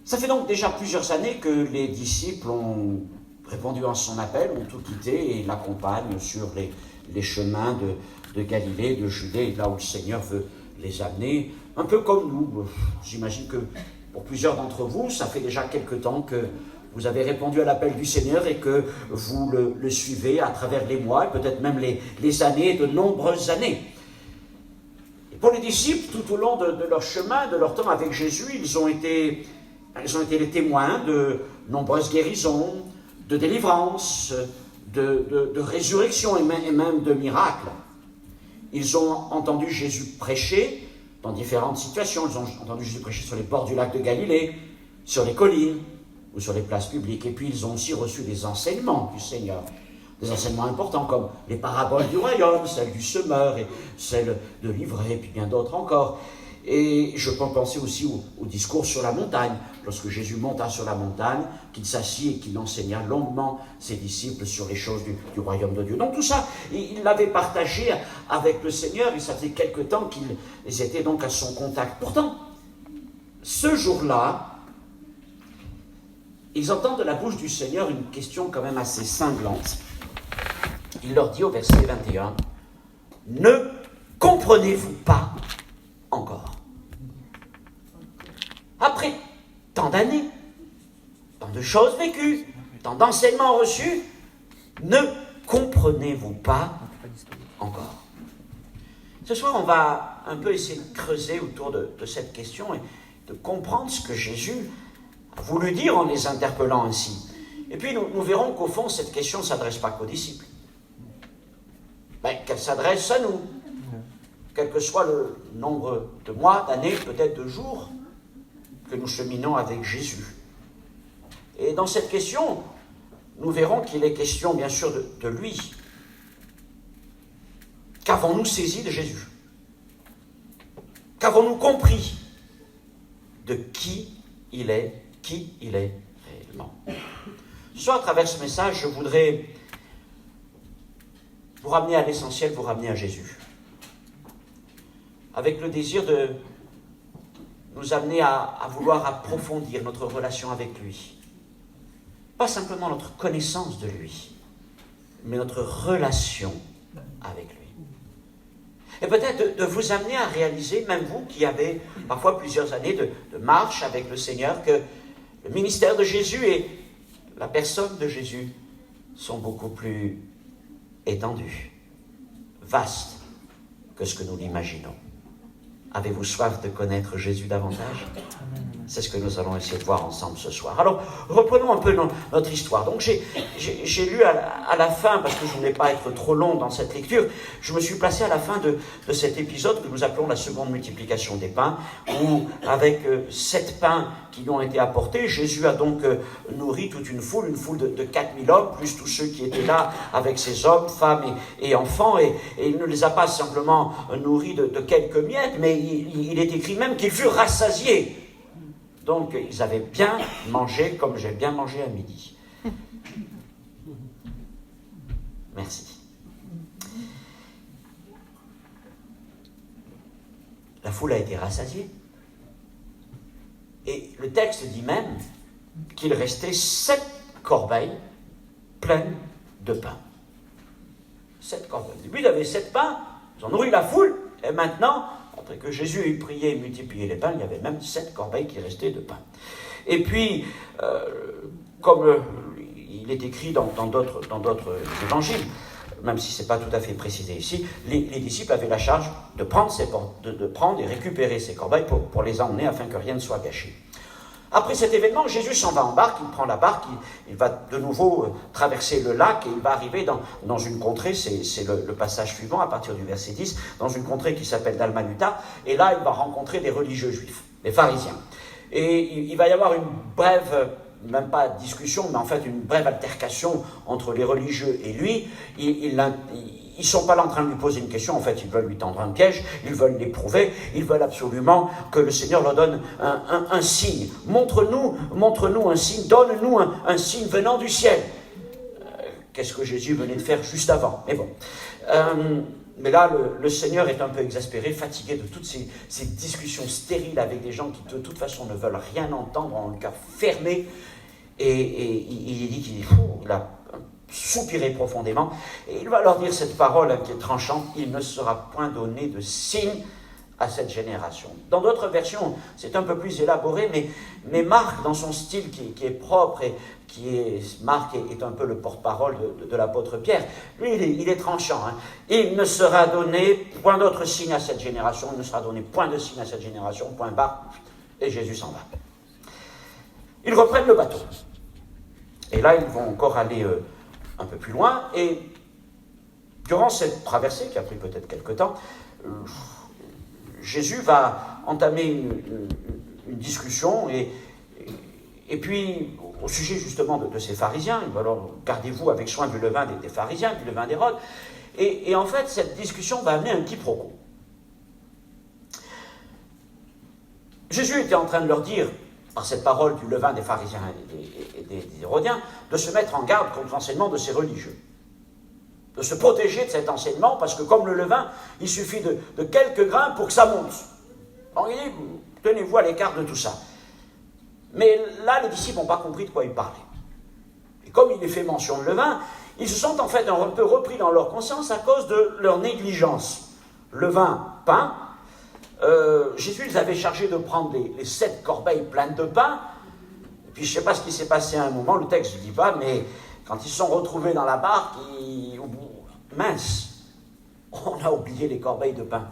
Ça fait donc déjà plusieurs années que les disciples ont répondu à son appel, ont tout quitté et l'accompagnent sur les chemins de Galilée, de Judée, là où le Seigneur veut les amener, un peu comme nous. J'imagine que pour plusieurs d'entre vous, ça fait déjà quelque temps que vous avez répondu à l'appel du Seigneur et que vous le suivez à travers les mois, et peut-être même les années, de nombreuses années. Et pour les disciples, tout au long de leur chemin, de leur temps avec Jésus, ils ont été les témoins de nombreuses guérisons, de délivrances, de résurrection et même de miracles. Ils ont entendu Jésus prêcher dans différentes situations. Ils ont entendu Jésus prêcher sur les bords du lac de Galilée, sur les collines ou sur les places publiques. Et puis ils ont aussi reçu des enseignements du Seigneur, des enseignements importants comme les paraboles du royaume, celle du semeur et celle de l'ivraie, et puis bien d'autres encore. Et je peux penser aussi au discours sur la montagne, lorsque Jésus monta sur la montagne, qu'il s'assit et qu'il enseigna longuement ses disciples sur les choses du royaume de Dieu. Donc tout ça, il l'avait partagé avec le Seigneur, et ça faisait quelque temps qu'ils étaient donc à son contact. Pourtant, ce jour-là, ils entendent de la bouche du Seigneur une question quand même assez cinglante. Il leur dit au verset 21, « Ne comprenez-vous pas encore ?» Après tant d'années, tant de choses vécues, tant d'enseignements reçus, ne comprenez-vous pas encore? Ce soir, on va un peu essayer de creuser autour de cette question et de comprendre ce que Jésus a voulu dire en les interpellant ainsi. Et puis nous verrons qu'au fond, cette question ne s'adresse pas qu'aux disciples, mais qu'elle s'adresse à nous, quel que soit le nombre de mois, d'années, peut-être de jours que nous cheminons avec Jésus. Et dans cette question, nous verrons qu'il est question bien sûr de lui. Qu'avons-nous saisi de Jésus? Qu'avons-nous compris de qui il est réellement? Ce soir, à travers ce message, je voudrais vous ramener à l'essentiel, vous ramener à Jésus, avec le désir de nous amener à vouloir approfondir notre relation avec lui. Pas simplement notre connaissance de lui, mais notre relation avec lui. Et peut-être de vous amener à réaliser, même vous qui avez parfois plusieurs années de marche avec le Seigneur, que le ministère de Jésus et la personne de Jésus sont beaucoup plus étendus, vastes que ce que nous l'imaginons. Avez-vous soif de connaître Jésus davantage? C'est ce que nous allons essayer de voir ensemble ce soir. Alors, reprenons un peu notre histoire. Donc, j'ai lu à la fin, parce que je ne voulais pas être trop long dans cette lecture, je me suis placé à la fin de cet épisode que nous appelons la seconde multiplication des pains, où, avec 7 pains qui lui ont été apportés, Jésus a donc nourri toute une foule de 4000 hommes, plus tous ceux qui étaient là avec ses hommes, femmes et enfants, et il ne les a pas simplement nourris de quelques miettes, mais il est écrit même qu'ils furent rassasiés. Donc, ils avaient bien mangé comme j'ai bien mangé à midi. Merci. La foule a été rassasiée. Et le texte dit même qu'il restait 7 corbeilles pleines de pain. 7 corbeilles. Lui, il avait 7 pains, ils ont nourri la foule, et maintenant, après que Jésus ait prié et multiplié les pains, il y avait même 7 corbeilles qui restaient de pain. Et puis, comme il est écrit dans d'autres évangiles, même si ce n'est pas tout à fait précisé ici, les disciples avaient la charge de prendre et récupérer ces corbeilles pour les emmener afin que rien ne soit gâché. Après cet événement, Jésus s'en va en barque, il prend la barque, il va de nouveau traverser le lac et il va arriver dans une contrée, c'est le passage suivant à partir du verset 10, dans une contrée qui s'appelle Dalmanuta, et là il va rencontrer des religieux juifs, des pharisiens. Et il va y avoir une brève, même pas discussion, mais en fait une brève altercation entre les religieux et lui. Ils ne sont pas là en train de lui poser une question, en fait ils veulent lui tendre un piège, ils veulent l'éprouver, ils veulent absolument que le Seigneur leur donne un signe. Montre-nous un signe, donne-nous un signe venant du ciel. Qu'est-ce que Jésus venait de faire juste avant? Mais bon. Mais là, le Seigneur est un peu exaspéré, fatigué de toutes ces discussions stériles avec des gens qui, de toute façon, ne veulent rien entendre, ont le cœur fermé. Et il dit qu'il a soupiré profondément. Et il va leur dire cette parole qui est tranchante: il ne sera point donné de signe à cette génération. Dans d'autres versions, c'est un peu plus élaboré, mais Marc, dans son style qui est propre, et Marc est un peu le porte-parole de l'apôtre Pierre, lui, il est tranchant. Hein. Il ne sera donné point d'autre signe à cette génération, il ne sera donné point de signe à cette génération, point barre, et Jésus s'en va. Ils reprennent le bateau. Et là, ils vont encore aller un peu plus loin, et durant cette traversée, qui a pris peut-être quelque temps, Jésus va entamer une discussion, et puis, au sujet justement de ces pharisiens, il va alors: gardez-vous avec soin du levain des pharisiens, du levain d'Hérode. Et en fait, cette discussion va amener un quiproquo. Jésus était en train de leur dire, par cette parole du levain des pharisiens et des Hérodiens, de se mettre en garde contre l'enseignement de ces religieux. De se protéger de cet enseignement, parce que comme le levain, il suffit de quelques grains pour que ça monte. Donc il dit: tenez-vous à l'écart de tout ça. Mais là, les disciples n'ont pas compris de quoi il parlait. Et comme il est fait mention de levain, ils se sont en fait un peu repris dans leur conscience à cause de leur négligence. Levain, pain. Jésus les avait chargés de prendre les 7 corbeilles pleines de pain. Et puis je ne sais pas ce qui s'est passé à un moment, le texte ne dit pas, mais quand ils se sont retrouvés dans la barque, mince, on a oublié les corbeilles de pain.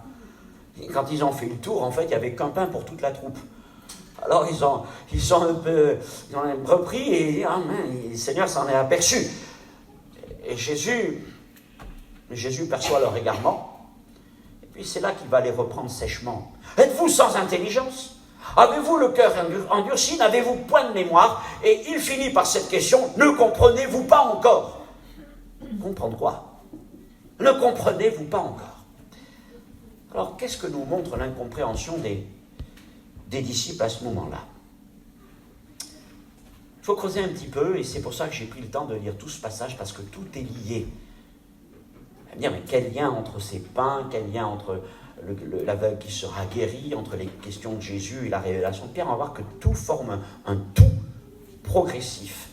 Et quand ils ont fait le tour, en fait, il n'y avait qu'un pain pour toute la troupe. Alors ils ont repris et le Seigneur s'en est aperçu. Et Jésus perçoit leur égarement. Et puis c'est là qu'il va les reprendre sèchement. Êtes-vous sans intelligence? Avez-vous le cœur endurci? N'avez-vous point de mémoire? Et il finit par cette question: ne comprenez-vous pas encore? Comprendre quoi? Ne comprenez-vous pas encore? Alors qu'est-ce que nous montre l'incompréhension des disciples à ce moment-là? Il faut creuser un petit peu, et c'est pour ça que j'ai pris le temps de lire tout ce passage, parce que tout est lié. On va me dire: mais quel lien entre ces pains, quel lien entre l'aveugle qui sera guéri, entre les questions de Jésus et la révélation de Pierre? On va voir que tout forme un tout progressif,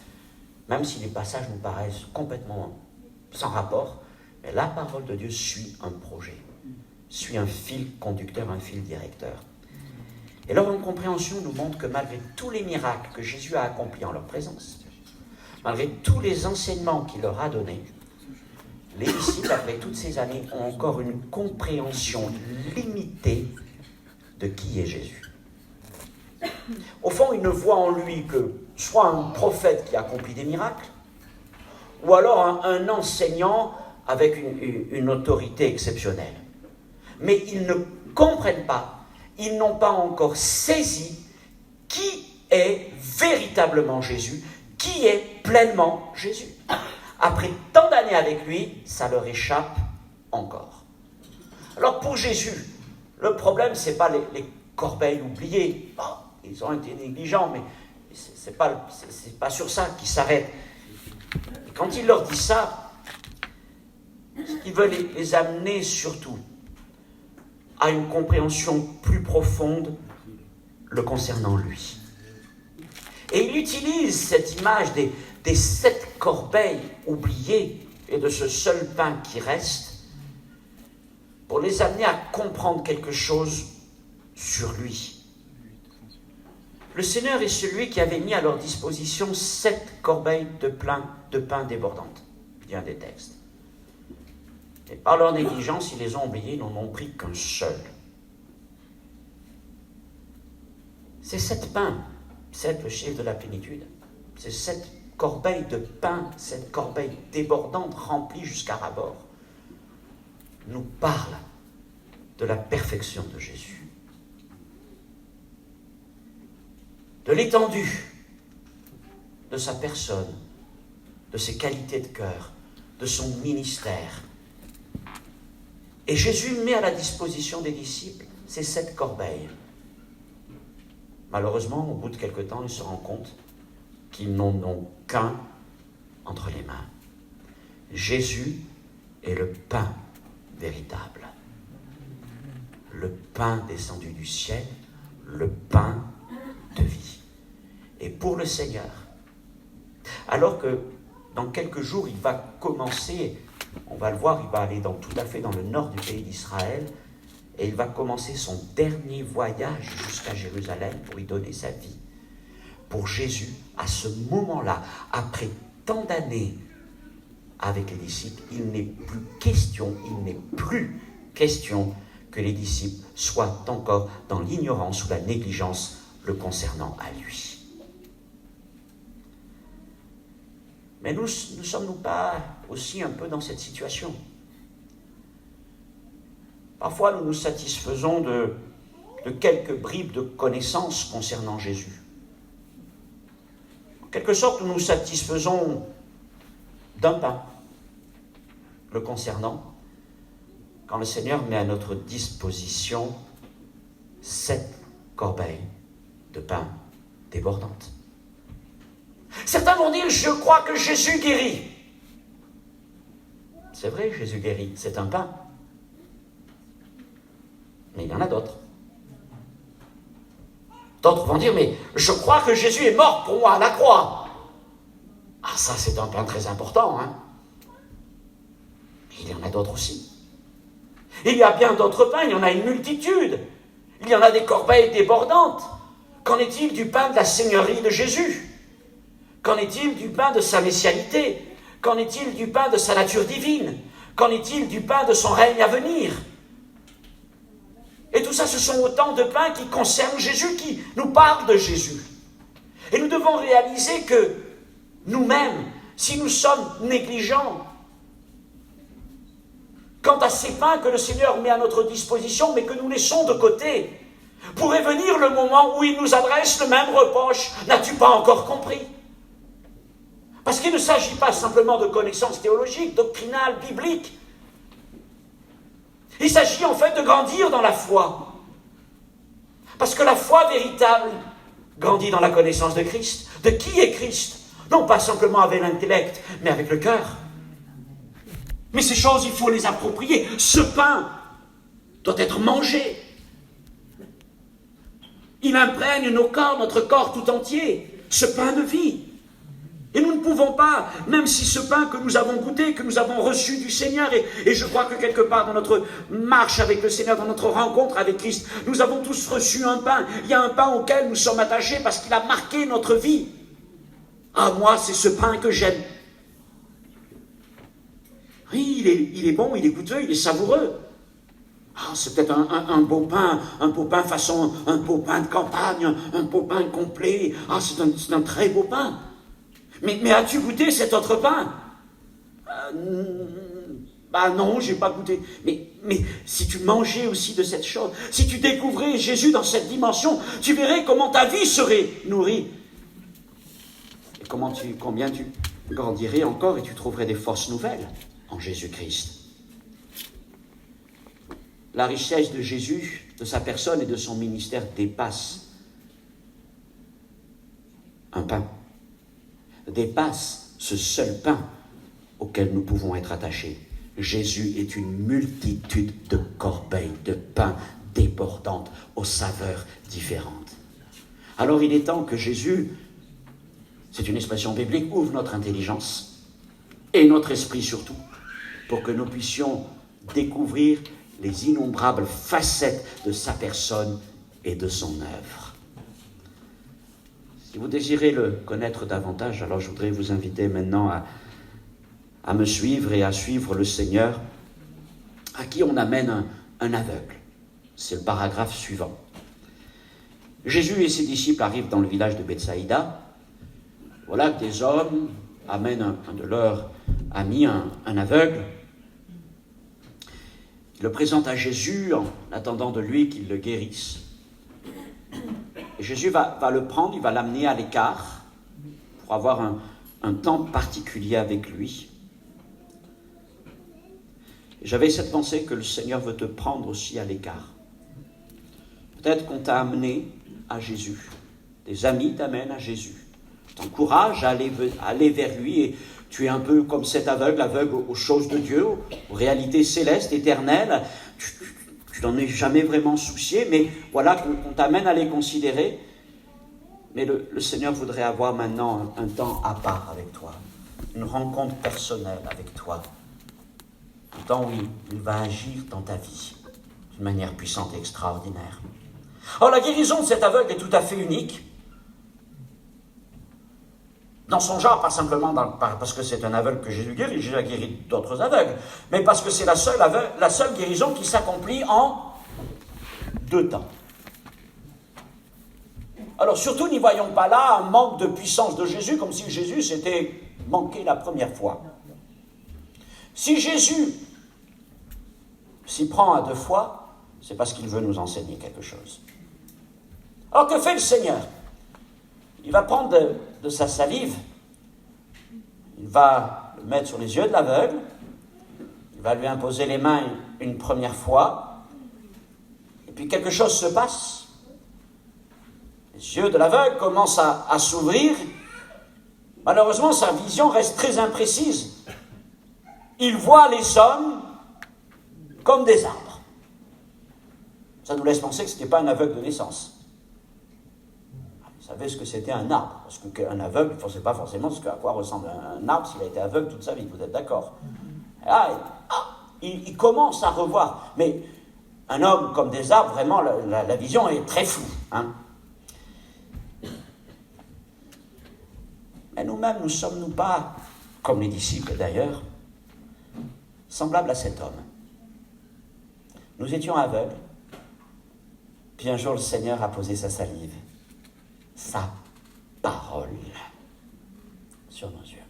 même si les passages nous paraissent complètement sans rapport. Mais la parole de Dieu suit un projet, suit un fil conducteur, un fil directeur. Et leur incompréhension nous montre que malgré tous les miracles que Jésus a accomplis en leur présence, malgré tous les enseignements qu'il leur a donnés, les disciples, après toutes ces années, ont encore une compréhension limitée de qui est Jésus. Au fond, ils ne voient en lui que soit un prophète qui accomplit des miracles, ou alors un enseignant avec une autorité exceptionnelle. Mais ils ne comprennent pas, ils n'ont pas encore saisi qui est véritablement Jésus, qui est pleinement Jésus. Après tant d'années avec lui, ça leur échappe encore. Alors pour Jésus, le problème, ce n'est pas les corbeilles oubliées. Oh, ils ont été négligents, mais ce n'est pas sur ça qu'ils s'arrêtent. Quand il leur dit ça, il veut les amener surtout à une compréhension plus profonde le concernant lui. Et il utilise cette image des 7 corbeilles oubliées et de ce seul pain qui reste pour les amener à comprendre quelque chose sur lui. Le Seigneur est celui qui avait mis à leur disposition 7 corbeilles de pain débordantes, dit un des textes. Et par leur négligence, ils les ont oubliés, ils n'en ont pris qu'un seul. C'est 7 pains, 7 le chiffre de la plénitude, c'est 7 corbeilles de pain, 7 corbeilles débordantes remplies jusqu'à ras-bord, nous parlent de la perfection de Jésus, de l'étendue de sa personne, de ses qualités de cœur, de son ministère. Et Jésus met à la disposition des disciples ces 7 corbeilles. Malheureusement, au bout de quelque temps, ils se rendent compte qu'ils n'en ont qu'un entre les mains. Jésus est le pain véritable. Le pain descendu du ciel, le pain de vie. Et pour le Seigneur, alors que dans quelques jours, il va commencer, on va le voir, il va aller tout à fait dans le nord du pays d'Israël, et il va commencer son dernier voyage jusqu'à Jérusalem pour y donner sa vie. Pour Jésus, à ce moment-là, après tant d'années avec les disciples, il n'est plus question que les disciples soient encore dans l'ignorance ou la négligence le concernant à lui. Mais nous ne sommes-nous pas aussi un peu dans cette situation? Parfois, nous nous satisfaisons de quelques bribes de connaissances concernant Jésus. En quelque sorte, nous nous satisfaisons d'un pain le concernant, quand le Seigneur met à notre disposition 7 corbeilles de pain débordantes. Certains vont dire, je crois que Jésus guérit. C'est vrai, Jésus guérit, c'est un pain. Mais il y en a d'autres. D'autres vont dire, mais je crois que Jésus est mort pour moi à la croix. Ah, ça c'est un pain très important, hein. Mais il y en a d'autres aussi. Il y a bien d'autres pains, il y en a une multitude. Il y en a des corbeilles débordantes. Qu'en est-il du pain de la Seigneurie de Jésus? Qu'en est-il du pain de sa messialité? Qu'en est-il du pain de sa nature divine? Qu'en est-il du pain de son règne à venir? Et tout ça, ce sont autant de pains qui concernent Jésus, qui nous parlent de Jésus. Et nous devons réaliser que nous-mêmes, si nous sommes négligents quant à ces pains que le Seigneur met à notre disposition, mais que nous laissons de côté, pourrait venir le moment où il nous adresse le même reproche. N'as-tu pas encore compris? Parce qu'il ne s'agit pas simplement de connaissances théologiques, doctrinales, bibliques. Il s'agit en fait de grandir dans la foi. Parce que la foi véritable grandit dans la connaissance de Christ. De qui est Christ? Non pas simplement avec l'intellect, mais avec le cœur. Mais ces choses, il faut les approprier. Ce pain doit être mangé. Il imprègne notre corps tout entier. Ce pain de vie. Et nous ne pouvons pas, même si ce pain que nous avons goûté, que nous avons reçu du Seigneur, et je crois que quelque part dans notre marche avec le Seigneur, dans notre rencontre avec Christ, nous avons tous reçu un pain. Il y a un pain auquel nous sommes attachés parce qu'il a marqué notre vie. Ah, moi, c'est ce pain que j'aime. Oui, il est bon, il est goûteux, il est savoureux. Ah, c'est peut-être un beau pain façon, un beau pain de campagne, un beau pain complet. Ah, c'est un très beau pain. Mais as-tu goûté cet autre pain? Non, j'ai pas goûté. Mais si tu mangeais aussi de cette chose, si tu découvrais Jésus dans cette dimension, tu verrais comment ta vie serait nourrie. Et combien tu grandirais encore et tu trouverais des forces nouvelles en Jésus-Christ. La richesse de Jésus, de sa personne et de son ministère dépasse un pain. Dépasse ce seul pain auquel nous pouvons être attachés. Jésus est une multitude de corbeilles de pain débordantes aux saveurs différentes. Alors il est temps que Jésus, c'est une expression biblique, ouvre notre intelligence et notre esprit surtout, pour que nous puissions découvrir les innombrables facettes de sa personne et de son œuvre. Si vous désirez le connaître davantage, alors je voudrais vous inviter maintenant à me suivre et à suivre le Seigneur, à qui on amène un aveugle. C'est le paragraphe suivant. Jésus et ses disciples arrivent dans le village de Bethsaïda. Voilà que des hommes amènent un de leurs amis, un aveugle. Ils le présentent à Jésus en attendant de lui qu'il le guérisse. Et Jésus va le prendre, il va l'amener à l'écart pour avoir un temps particulier avec lui. Et j'avais cette pensée que le Seigneur veut te prendre aussi à l'écart. Peut-être qu'on t'a amené à Jésus. Des amis t'amènent à Jésus. T'encouragent à aller vers lui et tu es un peu comme cet aveugle, aveugle aux choses de Dieu, aux réalités célestes, éternelles. Tu n'en es jamais vraiment soucié, mais voilà qu'on t'amène à les considérer. Mais le Seigneur voudrait avoir maintenant un temps à part avec toi, une rencontre personnelle avec toi, un temps où il va agir dans ta vie d'une manière puissante et extraordinaire. Or, la guérison de cet aveugle est tout à fait unique. Dans son genre, pas simplement parce que c'est un aveugle que Jésus guérit, Jésus a guéri d'autres aveugles, mais parce que c'est la seule guérison qui s'accomplit en 2 temps. Alors surtout, n'y voyons pas là un manque de puissance de Jésus, comme si Jésus s'était manqué la première fois. Si Jésus s'y prend à 2 fois, c'est parce qu'il veut nous enseigner quelque chose. Alors que fait le Seigneur? Il va prendre de sa salive, il va le mettre sur les yeux de l'aveugle, il va lui imposer les mains une première fois, et puis quelque chose se passe. Les yeux de l'aveugle commencent à s'ouvrir. Malheureusement, sa vision reste très imprécise. Il voit les hommes comme des arbres. Ça nous laisse penser que ce n'était pas un aveugle de naissance. Il savait ce que c'était un arbre, parce qu'un aveugle, il ne sait pas forcément à quoi ressemble un arbre s'il a été aveugle toute sa vie, vous êtes d'accord? Il commence à revoir. Mais un homme comme des arbres, vraiment, la vision est très floue. Mais nous-mêmes, ne sommes-nous pas, comme les disciples d'ailleurs, semblables à cet homme? Nous étions aveugles, puis un jour le Seigneur a posé sa salive, sa parole, sur nos yeux.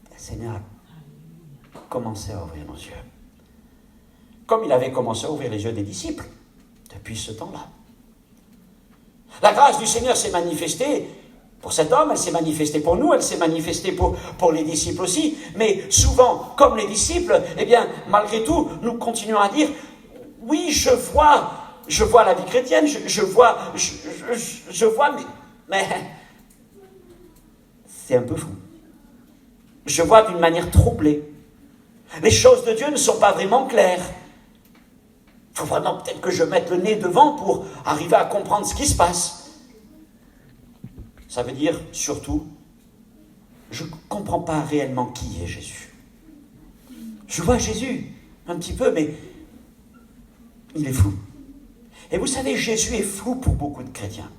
Le Seigneur a commencé à ouvrir nos yeux, comme il avait commencé à ouvrir les yeux des disciples, depuis ce temps-là. La grâce du Seigneur s'est manifestée pour cet homme, elle s'est manifestée pour nous, elle s'est manifestée pour les disciples aussi. Mais souvent, comme les disciples, eh bien, malgré tout, nous continuons à dire, oui, je vois la vie chrétienne, je vois, mais c'est un peu fou. Je vois d'une manière troublée. Les choses de Dieu ne sont pas vraiment claires. Il faut vraiment peut-être que je mette le nez devant pour arriver à comprendre ce qui se passe. Ça veut dire, surtout, je ne comprends pas réellement qui est Jésus. Je vois Jésus, un petit peu, mais il est flou. Et vous savez, Jésus est flou pour beaucoup de chrétiens.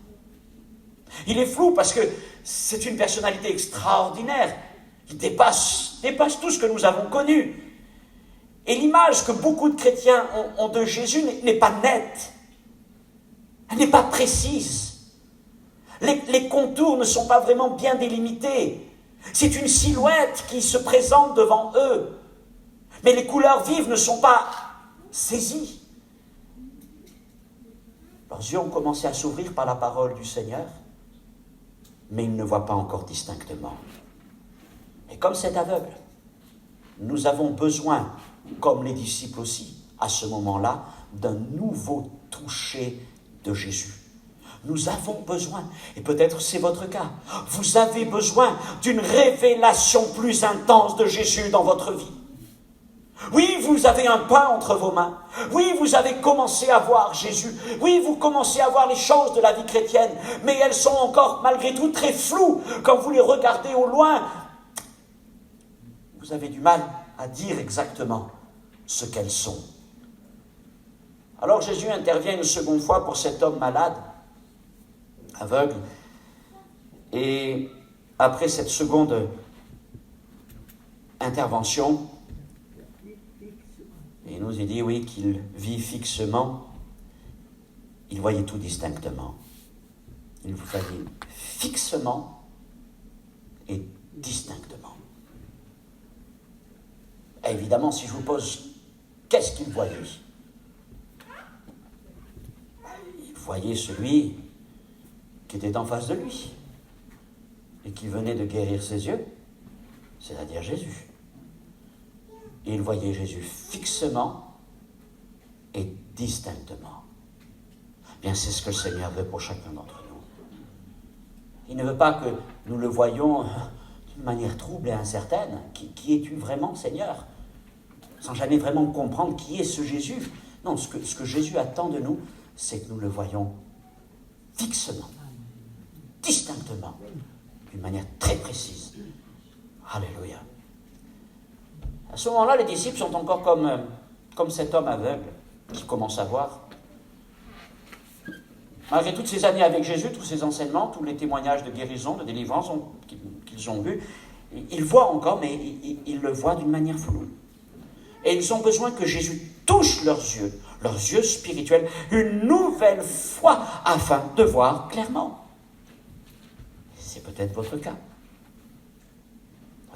Il est flou parce que c'est une personnalité extraordinaire. Il dépasse tout ce que nous avons connu. Et l'image que beaucoup de chrétiens ont de Jésus n'est pas nette. Elle n'est pas précise. Les contours ne sont pas vraiment bien délimités. C'est une silhouette qui se présente devant eux. Mais les couleurs vives ne sont pas saisies. Leurs yeux ont commencé à s'ouvrir par la parole du Seigneur, mais ils ne voient pas encore distinctement. Et comme cet aveugle, nous avons besoin, comme les disciples aussi, à ce moment-là, d'un nouveau toucher de Jésus. Nous avons besoin, et peut-être c'est votre cas, vous avez besoin d'une révélation plus intense de Jésus dans votre vie. Oui, vous avez un pain entre vos mains. Oui, vous avez commencé à voir Jésus. Oui, vous commencez à voir les choses de la vie chrétienne, mais elles sont encore malgré tout très floues. Quand vous les regardez au loin, vous avez du mal à dire exactement ce qu'elles sont. Alors Jésus intervient une seconde fois pour cet homme malade, aveugle, et après cette seconde intervention, il nous est dit, oui, qu'il vit fixement, il voyait tout distinctement. Il voyait fixement et distinctement. Et évidemment, si je vous pose, qu'est-ce qu'il voyait? Il voyait celui qui était en face de lui et qui venait de guérir ses yeux, c'est-à-dire Jésus. Et il voyait Jésus fixement et distinctement. Bien, c'est ce que le Seigneur veut pour chacun d'entre nous. Il ne veut pas que nous le voyions d'une manière trouble et incertaine, qui es-tu vraiment, Seigneur? Sans jamais vraiment comprendre qui est ce Jésus. Non, ce que Jésus attend de nous, c'est que nous le voyons fixement, distinctement, d'une manière très précise. Alléluia. À ce moment-là, les disciples sont encore comme cet homme aveugle qui commence à voir. Malgré toutes ces années avec Jésus, tous ces enseignements, tous les témoignages de guérison, de délivrance qu'ils ont vus, ils voient encore, mais ils le voient d'une manière floue. Et ils ont besoin que Jésus touche leurs yeux spirituels, une nouvelle fois, afin de voir clairement. C'est peut-être votre cas.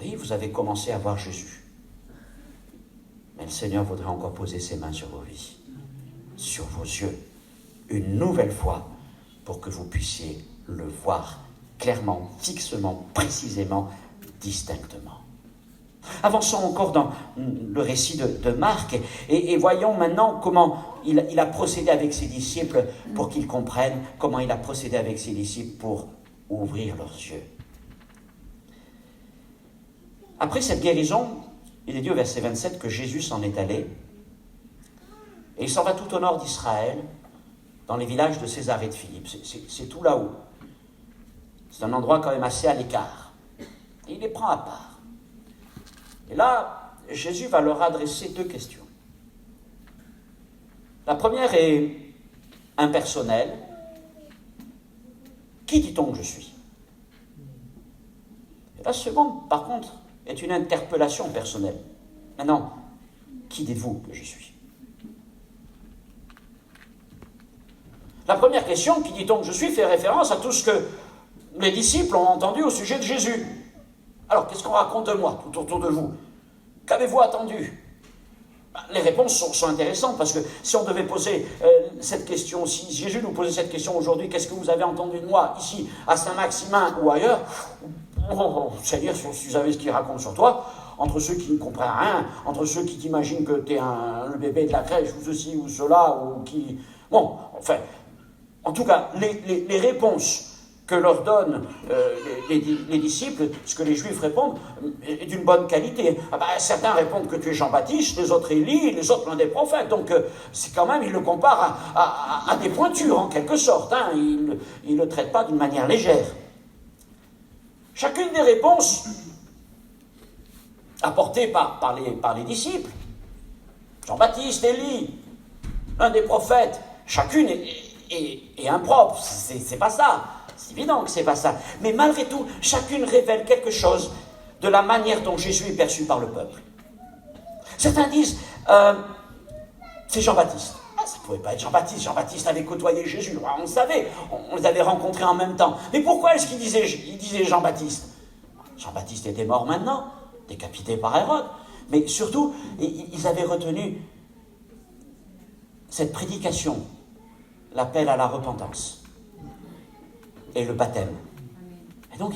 Oui, vous avez commencé à voir Jésus. Mais le Seigneur voudrait encore poser ses mains sur vos vies, sur vos yeux, une nouvelle fois, pour que vous puissiez le voir clairement, fixement, précisément, distinctement. Avançons encore dans le récit de Marc et voyons maintenant comment il a procédé avec ses disciples pour qu'ils comprennent, comment il a procédé avec ses disciples pour ouvrir leurs yeux. Après cette guérison, il est dit au verset 27 que Jésus s'en est allé et il s'en va tout au nord d'Israël, dans les villages de Césarée de Philippe. C'est tout là-haut. C'est un endroit quand même assez à l'écart. Et il les prend à part. Et là, Jésus va leur adresser deux questions. La première est impersonnelle. Qui dit-on que je suis? Et la seconde, par contre, est une interpellation personnelle. Maintenant, qui dites-vous que je suis? La première question, qui dit-on que je suis, fait référence à tout ce que les disciples ont entendu au sujet de Jésus. Alors, qu'est-ce qu'on raconte de moi, tout autour de vous? Qu'avez-vous attendu? Les réponses sont intéressantes, parce que si on devait poser cette question, si Jésus nous posait cette question aujourd'hui, qu'est-ce que vous avez entendu de moi, ici, à Saint-Maximin ou ailleurs? C'est-à-dire, si vous savez ce qu'il raconte sur toi, entre ceux qui ne comprennent rien, entre ceux qui t'imaginent que tu es le bébé de la crèche, ou ceci ou cela, ou qui... Bon, enfin, en tout cas, les réponses que leur donnent les disciples, ce que les Juifs répondent, est d'une bonne qualité. Certains répondent que tu es Jean-Baptiste, les autres Élie, les autres l'un des prophètes. Donc, c'est quand même, ils le comparent à des pointures, en quelque sorte. Hein. Ils ne le traitent pas d'une manière légère. Chacune des réponses apportées par les disciples, Jean-Baptiste, Élie, l'un des prophètes, chacune est impropre. C'est pas ça. C'est évident que c'est pas ça. Mais malgré tout, chacune révèle quelque chose de la manière dont Jésus est perçu par le peuple. Certains disent, c'est Jean-Baptiste. Ça ne pouvait pas être Jean-Baptiste. Jean-Baptiste avait côtoyé Jésus. On le savait. On les avait rencontrés en même temps. Mais pourquoi est-ce qu'il disait Jean-Baptiste? Jean-Baptiste était mort maintenant, décapité par Hérode. Mais surtout, ils avaient retenu cette prédication, l'appel à la repentance et le baptême. Et donc,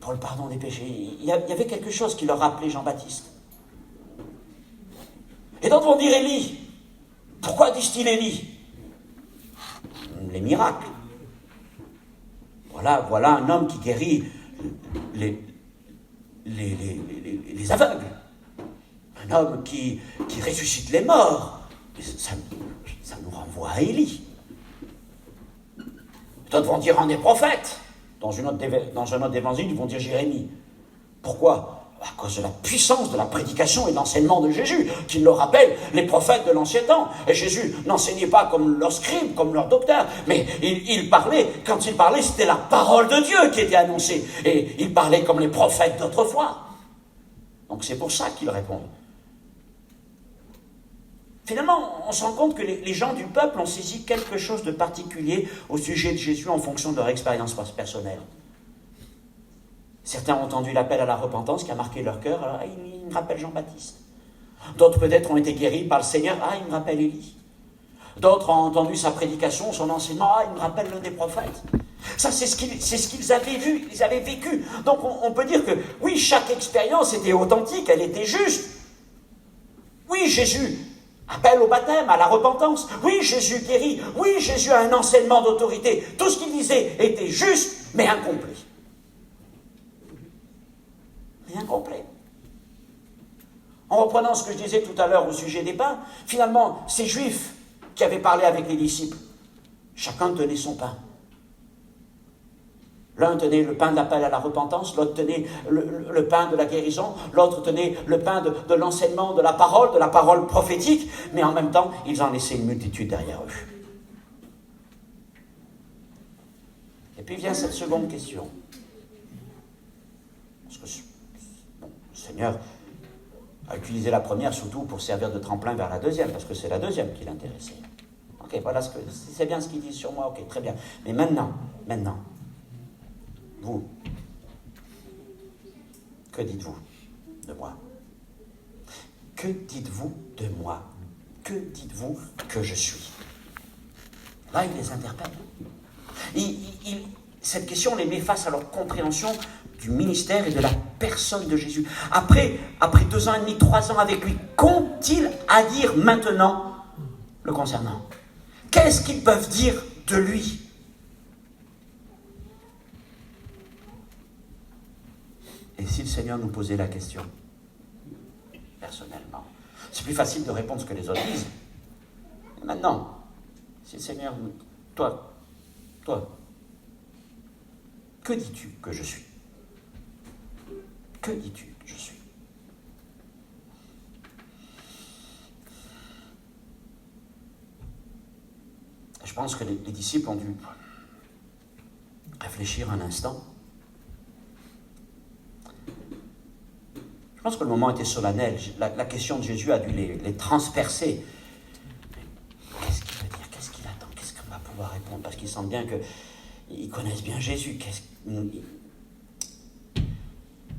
pour le pardon des péchés, il y avait quelque chose qui leur rappelait Jean-Baptiste. Et d'autres vont dire Élie. Pourquoi disent-ils Élie? Les miracles. Voilà un homme qui guérit les aveugles. Un homme qui ressuscite les morts. Ça nous renvoie à Élie. D'autres vont dire un des prophètes. Dans un autre évangile, ils vont dire Jérémie. Pourquoi? À cause de la puissance de la prédication et de l'enseignement de Jésus, qui leur rappelle les prophètes de l'ancien temps. Et Jésus n'enseignait pas comme leurs scribes, comme leurs docteurs, mais il parlait, quand il parlait, c'était la parole de Dieu qui était annoncée. Et il parlait comme les prophètes d'autrefois. Donc c'est pour ça qu'ils répondent. Finalement, on se rend compte que les gens du peuple ont saisi quelque chose de particulier au sujet de Jésus en fonction de leur expérience personnelle. Certains ont entendu l'appel à la repentance qui a marqué leur cœur. Alors, il me rappelle Jean-Baptiste. D'autres peut-être ont été guéris par le Seigneur. Il me rappelle Élie. D'autres ont entendu sa prédication, son enseignement. Il me rappelle l'un des prophètes. Ça, c'est ce qu'ils avaient vu, ils avaient vécu. Donc, on peut dire que, oui, chaque expérience était authentique, elle était juste. Oui, Jésus appelle au baptême, à la repentance. Oui, Jésus guérit. Oui, Jésus a un enseignement d'autorité. Tout ce qu'il disait était juste, mais incomplet. Rien compris. En reprenant ce que je disais tout à l'heure au sujet des pains, finalement, ces Juifs qui avaient parlé avec les disciples, chacun tenait son pain. L'un tenait le pain de l'appel à la repentance, l'autre tenait le pain de la guérison, l'autre tenait le pain de l'enseignement de la parole prophétique, mais en même temps, ils en laissaient une multitude derrière eux. Et puis vient cette seconde question. Parce que le Seigneur a utilisé la première surtout pour servir de tremplin vers la deuxième, parce que c'est la deuxième qui l'intéressait. Ok, voilà, c'est bien ce qu'il dit sur moi, ok, très bien. Mais maintenant, vous, que dites-vous de moi? Que dites-vous de moi? Que dites-vous que je suis? Là, il les interpelle. Cette question les met face à leur compréhension du ministère et de la personne de Jésus. Après 2 ans et demi, 3 ans avec lui, qu'ont-ils à dire maintenant le concernant? Qu'est-ce qu'ils peuvent dire de lui? Et si le Seigneur nous posait la question, personnellement, c'est plus facile de répondre ce que les autres disent. Maintenant, si le Seigneur nous... Toi, que dis-tu que je suis? Que dis-tu que je suis? Je pense que les disciples ont dû réfléchir un instant. Je pense que le moment était solennel. La question de Jésus a dû les transpercer. Qu'est-ce qu'il veut dire? Qu'est-ce qu'il attend? Qu'est-ce qu'on va pouvoir répondre? Parce qu'ils sentent bien qu'ils connaissent bien Jésus. Il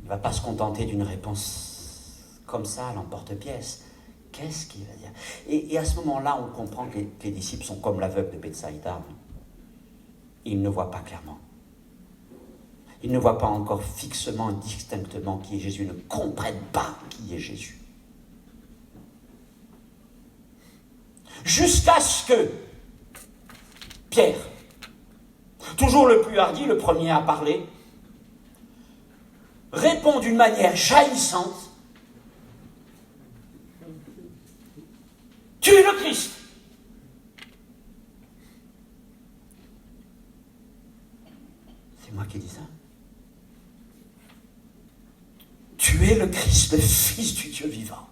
ne va pas se contenter d'une réponse comme ça, à l'emporte-pièce. Qu'est-ce qu'il va dire? Et à ce moment-là, on comprend que les disciples sont comme l'aveugle de Bethsaïda. Ils ne voient pas clairement. Ils ne voient pas encore fixement et distinctement qui est Jésus. Ils ne comprennent pas qui est Jésus. Jusqu'à ce que Pierre, toujours le plus hardi, le premier à parler, répond d'une manière jaillissante: tu es le Christ. C'est moi qui dis ça. Tu es le Christ, le Fils du Dieu vivant.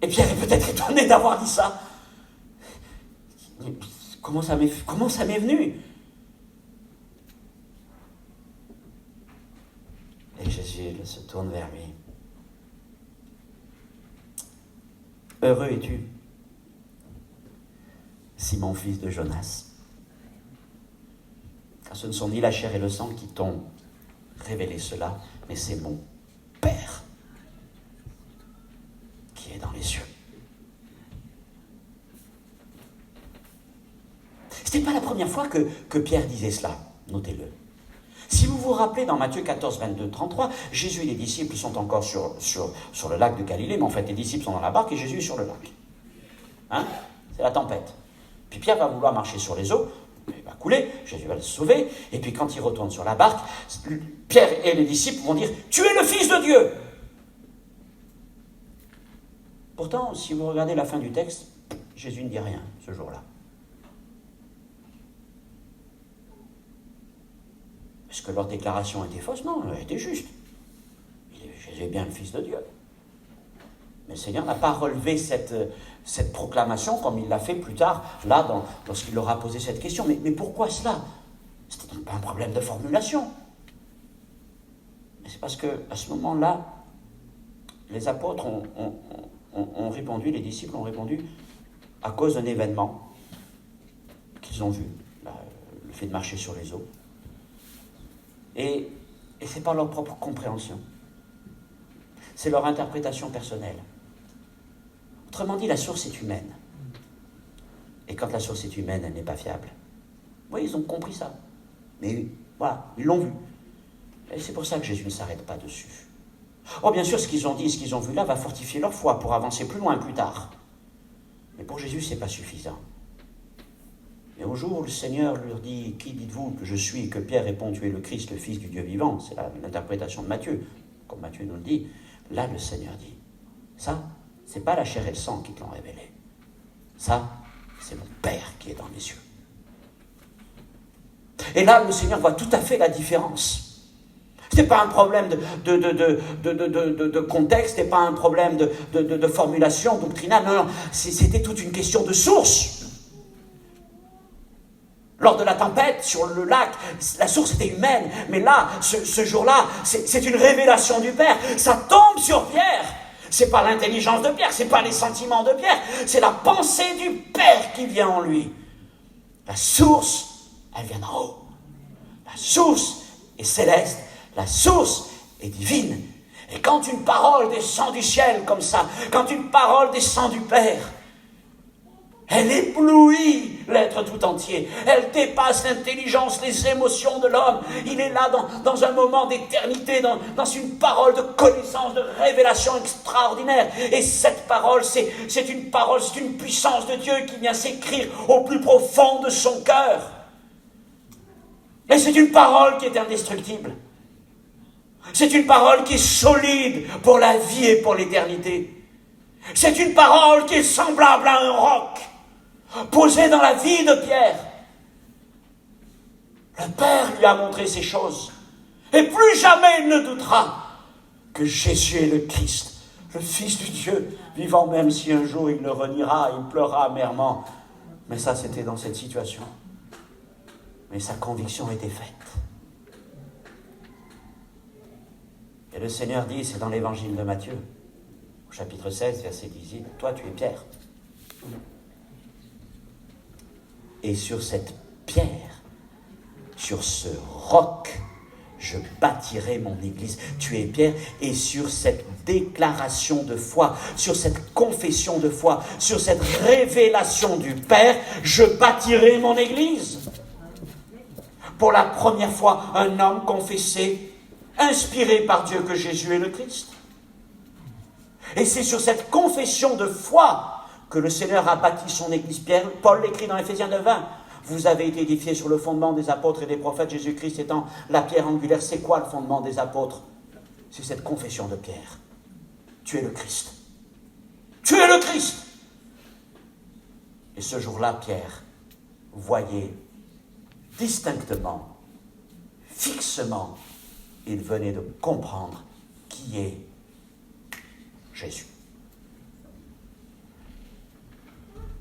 Et Pierre est peut-être étonné d'avoir dit ça. Comment ça m'est venu? Et Jésus se tourne vers lui. Heureux es-tu, Simon, fils de Jonas, car ce ne sont ni la chair et le sang qui t'ont révélé cela, mais c'est mon Père qui est dans les cieux. Ce n'était pas la première fois que Pierre disait cela, notez-le. Si vous vous rappelez, dans Matthieu 14, 22, 33, Jésus et les disciples sont encore sur le lac de Galilée, mais en fait les disciples sont dans la barque et Jésus est sur le lac. Hein? C'est la tempête. Puis Pierre va vouloir marcher sur les eaux, il va couler, Jésus va le sauver, et puis quand il retourne sur la barque, Pierre et les disciples vont dire « Tu es le Fils de Dieu !» Pourtant, si vous regardez la fin du texte, Jésus ne dit rien ce jour-là. Est-ce que leur déclaration était fausse? Non, elle était juste. Jésus est bien le Fils de Dieu. Mais le Seigneur n'a pas relevé cette proclamation comme il l'a fait plus tard, là, lorsqu'il leur a posé cette question. Mais pourquoi cela? C'était pas un problème de formulation. Mais c'est parce qu'à ce moment-là, les apôtres ont répondu, les disciples ont répondu à cause d'un événement qu'ils ont vu, le fait de marcher sur les eaux. Et c'est pas leur propre compréhension. C'est leur interprétation personnelle. Autrement dit, la source est humaine. Et quand la source est humaine, elle n'est pas fiable. Oui, ils ont compris ça. Mais voilà, ils l'ont vu. Et c'est pour ça que Jésus ne s'arrête pas dessus. Oh, bien sûr, ce qu'ils ont dit, ce qu'ils ont vu là va fortifier leur foi pour avancer plus loin plus tard. Mais pour Jésus, ce n'est pas suffisant. Et au jour où le Seigneur leur dit « Qui dites-vous que je suis ?» que Pierre répond « Tu es le Christ, le Fils du Dieu vivant », c'est l'interprétation de Matthieu, comme Matthieu nous le dit. Là, le Seigneur dit « Ça, c'est pas la chair et le sang qui te l'ont révélé. Ça, c'est mon Père qui est dans les cieux. » Et là, le Seigneur voit tout à fait la différence. Ce n'est pas un problème de contexte, ce n'est pas un problème de formulation doctrinale, non, c'était toute une question de source. Lors de la tempête sur le lac, la source était humaine, mais là, ce jour-là, c'est une révélation du Père. Ça tombe sur Pierre. C'est pas l'intelligence de Pierre, c'est pas les sentiments de Pierre, c'est la pensée du Père qui vient en lui. La source, elle vient d'en haut. La source est céleste, la source est divine. Et quand une parole descend du ciel comme ça, quand une parole descend du Père, elle éblouit l'être tout entier. Elle dépasse l'intelligence, les émotions de l'homme. Il est là dans un moment d'éternité, dans une parole de connaissance, de révélation extraordinaire. Et cette parole, c'est une parole, c'est une puissance de Dieu qui vient s'écrire au plus profond de son cœur. Et c'est une parole qui est indestructible. C'est une parole qui est solide pour la vie et pour l'éternité. C'est une parole qui est semblable à un roc posé dans la vie de Pierre. Le Père lui a montré ces choses. Et plus jamais il ne doutera que Jésus est le Christ, le Fils du Dieu vivant, même si un jour il le reniera, il pleurera amèrement. Mais ça, c'était dans cette situation. Mais sa conviction était faite. Et le Seigneur dit, c'est dans l'évangile de Matthieu, au chapitre 16, verset 18, « Toi, tu es Pierre. Et sur cette pierre, sur ce roc, je bâtirai mon église. » Tu es Pierre, et sur cette déclaration de foi, sur cette confession de foi, sur cette révélation du Père, je bâtirai mon église. Pour la première fois, un homme confessait, inspiré par Dieu, que Jésus est le Christ. Et c'est sur cette confession de foi que le Seigneur a bâti son église. Paul l'écrit dans Éphésiens 9:20. Vous avez été édifiés sur le fondement des apôtres et des prophètes, Jésus-Christ étant la pierre angulaire. C'est quoi le fondement des apôtres? C'est cette confession de Pierre. Tu es le Christ. Tu es le Christ. Et ce jour-là, Pierre voyait distinctement, fixement, il venait de comprendre qui est Jésus.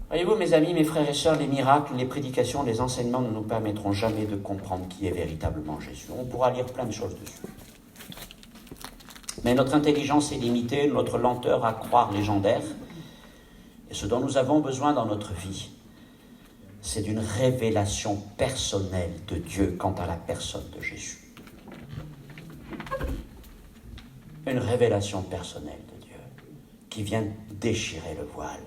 Voyez-vous, mes amis, mes frères et sœurs, les miracles, les prédications, les enseignements ne nous permettront jamais de comprendre qui est véritablement Jésus. On pourra lire plein de choses dessus. Mais notre intelligence est limitée, notre lenteur à croire légendaire. Et ce dont nous avons besoin dans notre vie, c'est d'une révélation personnelle de Dieu quant à la personne de Jésus. Une révélation personnelle de Dieu qui vient déchirer le voile,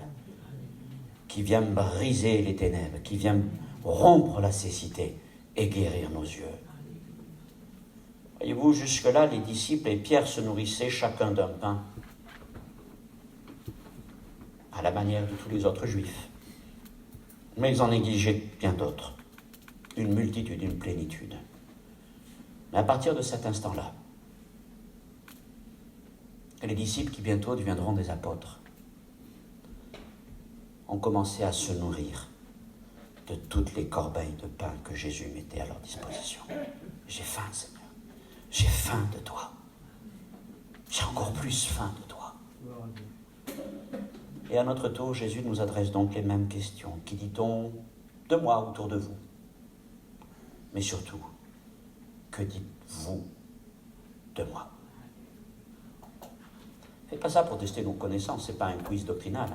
qui vient briser les ténèbres, qui vient rompre la cécité et guérir nos yeux. Voyez-vous, jusque-là, les disciples et Pierre se nourrissaient chacun d'un pain, à la manière de tous les autres juifs. Mais ils en négligeaient bien d'autres, une multitude, une plénitude. Mais à partir de cet instant-là, les disciples qui bientôt deviendront des apôtres ont commencé à se nourrir de toutes les corbeilles de pain que Jésus mettait à leur disposition. J'ai faim, Seigneur. J'ai faim de toi. J'ai encore plus faim de toi. Et à notre tour, Jésus nous adresse donc les mêmes questions. Qui dit-on de moi autour de vous? Mais surtout, que dites-vous de moi? Faites pas ça pour tester nos connaissances, c'est pas un quiz doctrinal.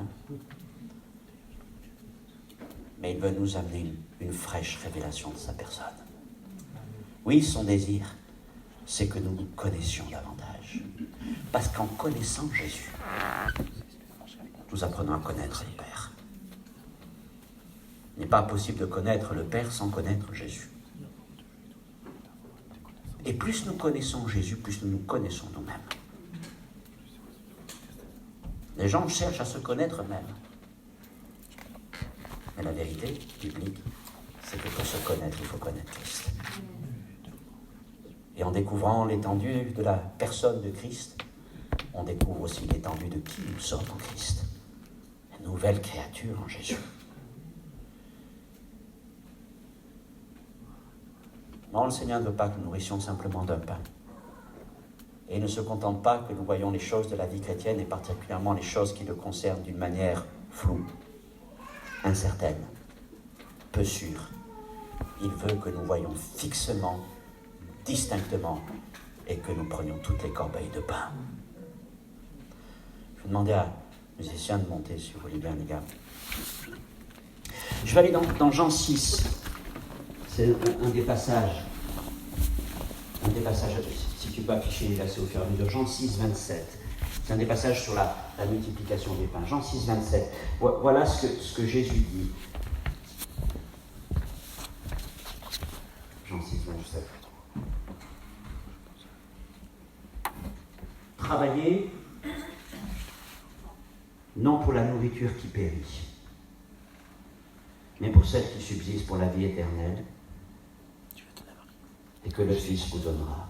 Mais il veut nous amener une fraîche révélation de sa personne. Oui, son désir, c'est que nous nous connaissions davantage. Parce qu'en connaissant Jésus, nous apprenons à connaître le Père. Il n'est pas possible de connaître le Père sans connaître Jésus. Et plus nous connaissons Jésus, plus nous nous connaissons nous-mêmes. Les gens cherchent à se connaître eux-mêmes. Mais la vérité biblique, c'est que pour se connaître, il faut connaître Christ. Et en découvrant l'étendue de la personne de Christ, on découvre aussi l'étendue de qui nous sommes en Christ. Une nouvelle créature en Jésus. Non, le Seigneur ne veut pas que nous nourrissions simplement d'un pain. Et il ne se contente pas que nous voyions les choses de la vie chrétienne, et particulièrement les choses qui le concernent d'une manière floue, incertaine, peu sûre. Il veut que nous voyions fixement, distinctement, et que nous prenions toutes les corbeilles de pain. Je vais demander à les musiciens de monter, si vous voulez bien, les gars. Je vais aller dans Jean 6. C'est un des passages. Si tu peux afficher les versets au fur et à mesure. Jean 6, 27. C'est un des passages sur la multiplication des pains. Jean 6, 27. Voilà ce que Jésus dit. Jean 6, 27. Travaillez non pour la nourriture qui périt, mais pour celle qui subsiste pour la vie éternelle, et que le Fils vous donnera.